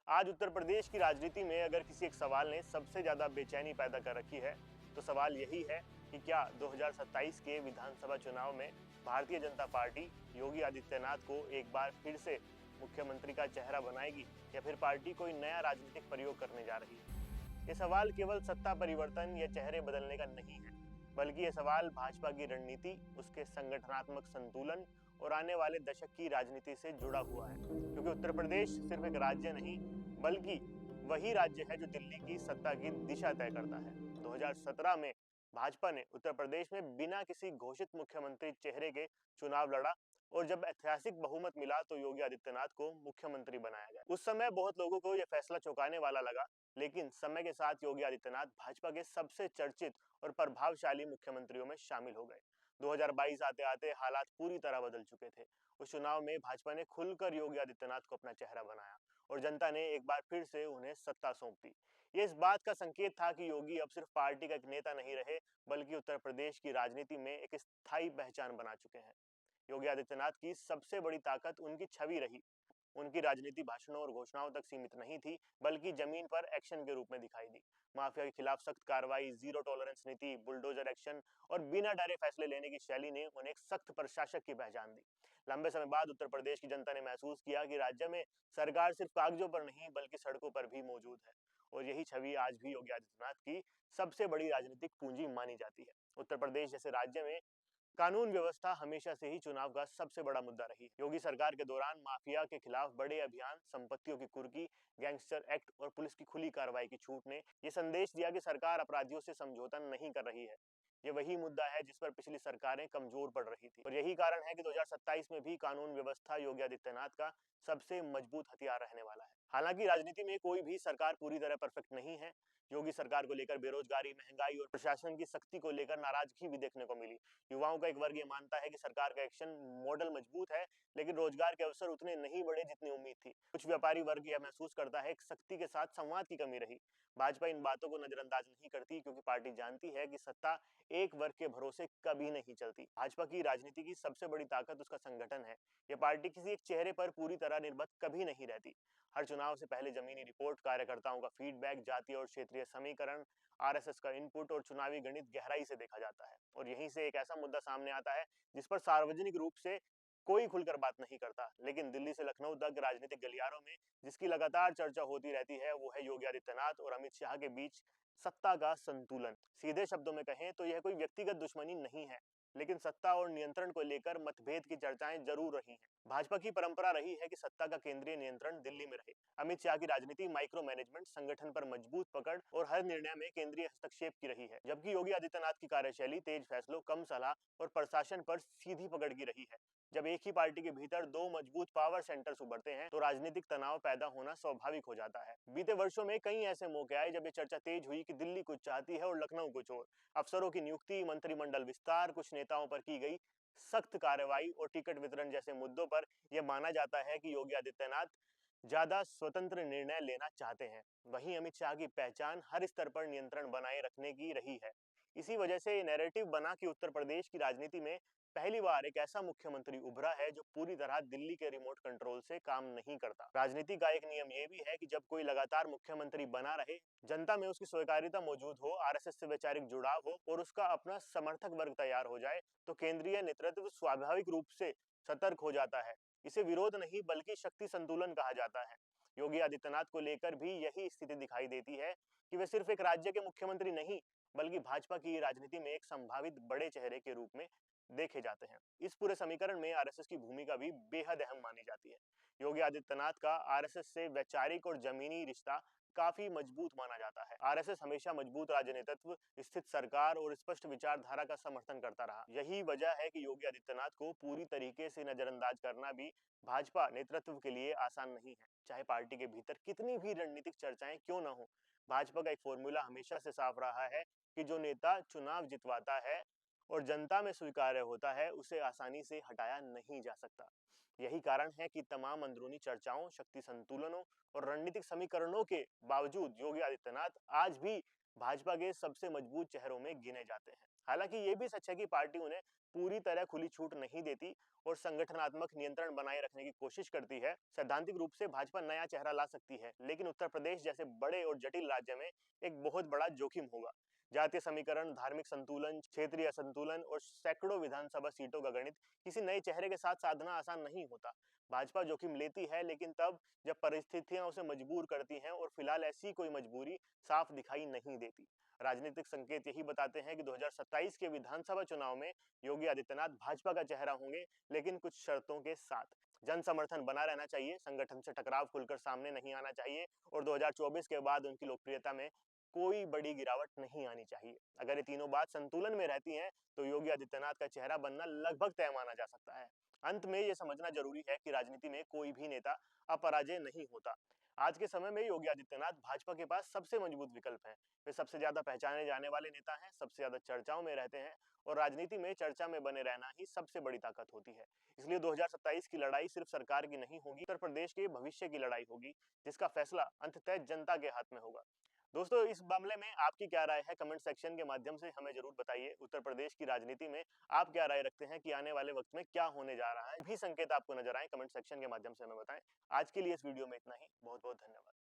आज उत्तर प्रदेश की राजनीति में अगर किसी एक सवाल ने सबसे ज्यादा बेचैनी पैदा कर रखी है तो सवाल यही है कि क्या 2027 के विधानसभा चुनाव में भारतीय जनता पार्टी योगी आदित्यनाथ को एक बार फिर से मुख्यमंत्री का चेहरा बनाएगी या फिर पार्टी कोई नया राजनीतिक प्रयोग करने जा रही है। ये सवाल केवल सत्ता परिवर्तन या चेहरे बदलने का नहीं है, बल्कि ये सवाल भाजपा की रणनीति, उसके संगठनात्मक संतुलन और आने वाले दशक की राजनीति से जुड़ा हुआ है। क्योंकि उत्तर प्रदेश सिर्फ एक राज्य नहीं, बल्कि वही राज्य है जो दिल्ली की सत्ता की दिशा तय करता है। 2017 में भाजपा ने उत्तर प्रदेश में बिना किसी घोषित मुख्यमंत्री चेहरे के चुनाव लड़ा और जब ऐतिहासिक बहुमत मिला तो योगी आदित्यनाथ को मुख्यमंत्री बनाया गया। उस समय बहुत लोगों को यह फैसला चौंकाने वाला लगा, लेकिन समय के साथ योगी आदित्यनाथ भाजपा के सबसे चर्चित और प्रभावशाली मुख्यमंत्रियों में शामिल हो गए। 2022 आते आते हालात पूरी तरह बदल चुके थे। उस चुनाव में भाजपा ने खुलकर योगी आदित्यनाथ को अपना चेहरा बनाया और जनता ने एक बार फिर से उन्हें सत्ता सौंप दी। ये इस बात का संकेत था कि योगी अब सिर्फ पार्टी का एक नेता नहीं रहे, बल्कि उत्तर प्रदेश की राजनीति में एक स्थायी पहचान बना चुके हैं। योगी आदित्यनाथ की सबसे बड़ी ताकत उनकी छवि रही। उनकी राजनीति भाषणों और घोषणाओं तक सीमित नहीं थी, बल्कि जमीन पर एक्शन के रूप में दिखाई दी। माफिया के खिलाफ सख्त कार्रवाई, जीरो टॉलरेंस नीति, बुलडोजर एक्शन और बिना डरे फैसले लेने की शैली ने उन्हें एक सख्त प्रशासक की पहचान दी। लंबे समय बाद उत्तर प्रदेश की जनता ने महसूस किया कि राज्य में सरकार सिर्फ कागजों पर नहीं, बल्कि सड़कों पर भी मौजूद है। और यही छवि आज भी योगी आदित्यनाथ की सबसे बड़ी राजनीतिक पूंजी मानी जाती है। उत्तर प्रदेश जैसे राज्य में कानून व्यवस्था हमेशा से ही चुनाव का सबसे बड़ा मुद्दा रही है। योगी सरकार के दौरान माफिया के खिलाफ बड़े अभियान, संपत्तियों की कुर्की, गैंगस्टर एक्ट और पुलिस की खुली कार्रवाई की छूट ने ये संदेश दिया कि सरकार अपराधियों से समझौता नहीं कर रही है। ये वही मुद्दा है जिस पर पिछली सरकारें कमजोर पड़ रही थी और यही कारण है कि 2027 में भी कानून व्यवस्था योगी आदित्यनाथ का सबसे मजबूत हथियार रहने वाला है। हालांकि राजनीति में कोई भी सरकार पूरी तरह परफेक्ट नहीं है। योगी सरकार को लेकर बेरोजगारी, महंगाई और प्रशासन की सख्ती को लेकर नाराजगी भी देखने को मिली। युवाओं का एक वर्ग ये मानता है कि सरकार का एक्शन मॉडल मजबूत है, लेकिन रोजगार के अवसर उतने नहीं बढ़े जितनी उम्मीद थी। कुछ व्यापारी वर्ग यह महसूस करता है कि सख्ती के साथ संवाद की कमी रही। भाजपा इन बातों को नजरअंदाज नहीं करती, क्योंकि पार्टी जानती है कि सत्ता एक वर्ग के भरोसे कभी नहीं चलती। भाजपा की राजनीति की सबसे बड़ी ताकत उसका संगठन है। यह पार्टी किसी एक चेहरे पर पूरी तरह निर्भर कभी नहीं रहती। हर चुनाव से पहले जमीनी रिपोर्ट, कार्यकर्ताओं का फीडबैक, जातीय और क्षेत्रीय समीकरण, आरएसएस का इनपुट और चुनावी गणित गहराई से देखा जाता है। और यहीं से एक ऐसा मुद्दा सामने आता है जिस पर सार्वजनिक रूप से कोई खुलकर बात नहीं करता, लेकिन दिल्ली से लखनऊ तक राजनीतिक गलियारों में जिसकी लगातार चर्चा होती रहती है, वो है योगी आदित्यनाथ और अमित शाह के बीच सत्ता का संतुलन। सीधे शब्दों में कहें तो यह कोई व्यक्तिगत दुश्मनी नहीं है, लेकिन सत्ता और नियंत्रण को लेकर मतभेद की चर्चाएं जरूर रही हैं। भाजपा की परंपरा रही है कि सत्ता का केंद्रीय नियंत्रण दिल्ली में रहे। अमित शाह की राजनीति माइक्रो मैनेजमेंट, संगठन पर मजबूत पकड़ और हर निर्णय में केंद्रीय हस्तक्षेप की रही है, जबकि योगी आदित्यनाथ की कार्यशैली तेज फैसलों, कम सलाह और प्रशासन पर सीधी पकड़ की रही है। जब एक ही पार्टी के भीतर दो मजबूत पावर सेंटर्स उभरते हैं तो राजनीतिक तनाव पैदा होना स्वाभाविक हो जाता है। बीते वर्षों में कई ऐसे मौके आए जब ये चर्चा तेज हुई कि दिल्ली कुछ चाहती है और लखनऊ कुछ और। अफसरों की नियुक्ति, मंत्रिमंडल विस्तार, कुछ नेताओं पर की गई सख्त कार्रवाई और टिकट वितरण जैसे मुद्दों पर यह माना जाता है कि योगी आदित्यनाथ ज्यादा स्वतंत्र निर्णय लेना चाहते हैं। वहीं अमित शाह की पहचान हर स्तर पर नियंत्रण बनाए रखने की रही है। इसी वजह से ये नैरेटिव बना कि उत्तर प्रदेश की राजनीति में पहली बार एक ऐसा मुख्यमंत्री उभरा है जो पूरी तरह दिल्ली के रिमोट कंट्रोल से काम नहीं करता। राजनीति का एक नियम ये भी है कि जब कोई लगातार मुख्यमंत्री बना रहे, जनता में उसकी स्वीकार्यता मौजूद हो, आरएसएस से वैचारिक जुड़ाव हो और उसका अपना समर्थक वर्ग तैयार हो जाए, तो केंद्रीय नेतृत्व स्वाभाविक रूप से सतर्क हो जाता है। इसे विरोध नहीं, बल्कि शक्ति संतुलन कहा जाता है। योगी आदित्यनाथ को लेकर भी यही स्थिति दिखाई देती है कि वे सिर्फ एक राज्य के मुख्यमंत्री नहीं, बल्कि भाजपा की राजनीति में एक संभावित बड़े चेहरे के रूप में देखे जाते हैं। इस पूरे समीकरण में आरएसएस की भूमिका भी बेहद अहम मानी जाती है। योगी आदित्यनाथ का आरएसएस से वैचारिक और जमीनी रिश्ता काफी मजबूत माना जाता है। आरएसएस हमेशा मजबूत राजनीतित्व, स्थित सरकार और स्पष्ट विचारधारा का समर्थन करता रहा। यही वजह है कि योगी आदित्यनाथ को पूरी तरीके से नजरअंदाज करना भी भाजपा नेतृत्व के लिए आसान नहीं है। चाहे पार्टी के भीतर कितनी भी रणनीतिक चर्चाएं क्यों न हो, भाजपा का एक फॉर्मूला हमेशा से साफ रहा है कि जो नेता चुनाव जितवाता है और जनता में स्वीकार्य होता है, उसे आसानी से हटाया नहीं जा सकता। यही कारण है कि तमाम अंदरूनी चर्चाओं, शक्ति संतुलनों और रणनीतिक समीकरणों के बावजूद योगी आदित्यनाथ आज भी भाजपा के सबसे मजबूत चेहरों में गिने जाते हैं। हालांकि ये भी सच है कि पार्टी उन्हें पूरी तरह खुली छूट नहीं देती और संगठनात्मक नियंत्रण बनाए रखने की कोशिश करती है। सैद्धांतिक रूप से भाजपा नया चेहरा ला सकती है, लेकिन उत्तर प्रदेश जैसे बड़े और जटिल राज्य में एक बहुत बड़ा जोखिम होगा। जातीय समीकरण, धार्मिक संतुलन, क्षेत्रीय असंतुलन और सैकड़ों विधानसभा सीटों का गणित किसी नए चेहरे के साथ साधना आसान नहीं होता। भाजपा जोखिम लेती है, लेकिन तब जब परिस्थितियां उसे मजबूर करती हैं, और फिलहाल ऐसी कोई मजबूरी साफ दिखाई नहीं देती। राजनीतिक संकेत यही बताते हैं कि 2027 के विधानसभा चुनाव में योगी आदित्यनाथ भाजपा का चेहरा होंगे, लेकिन कुछ शर्तों के साथ। जन समर्थन बना रहना चाहिए, संगठन से टकराव खुलकर सामने नहीं आना चाहिए, और 2024 के बाद उनकी लोकप्रियता में कोई बड़ी गिरावट नहीं आनी चाहिए। अगर ये तीनों बात संतुलन में रहती हैं, तो योगी आदित्यनाथ का चेहरा बनना लगभग तय माना जा सकता है। अंत में ये समझना जरूरी है कि राजनीति में कोई भी नेता अपराजय नहीं होता। आज के समय में योगी आदित्यनाथ भाजपा के पास सबसे मजबूत विकल्प हैं। वे सबसे ज्यादा पहचाने जाने वाले नेता हैं, सबसे ज्यादा चर्चाओं में रहते हैं, और राजनीति में चर्चा में बने रहना ही सबसे बड़ी ताकत होती है। इसलिए 2027 की लड़ाई सिर्फ सरकार की नहीं होगी, उत्तर प्रदेश के भविष्य की लड़ाई होगी, जिसका फैसला अंततः जनता के हाथ में होगा। दोस्तों, इस मामले में आपकी क्या राय है? कमेंट सेक्शन के माध्यम से हमें जरूर बताइए। उत्तर प्रदेश की राजनीति में आप क्या राय रखते हैं कि आने वाले वक्त में क्या होने जा रहा है? भी संकेत आपको नजर आए, कमेंट सेक्शन के माध्यम से हमें बताएं। आज के लिए इस वीडियो में इतना ही। बहुत बहुत धन्यवाद।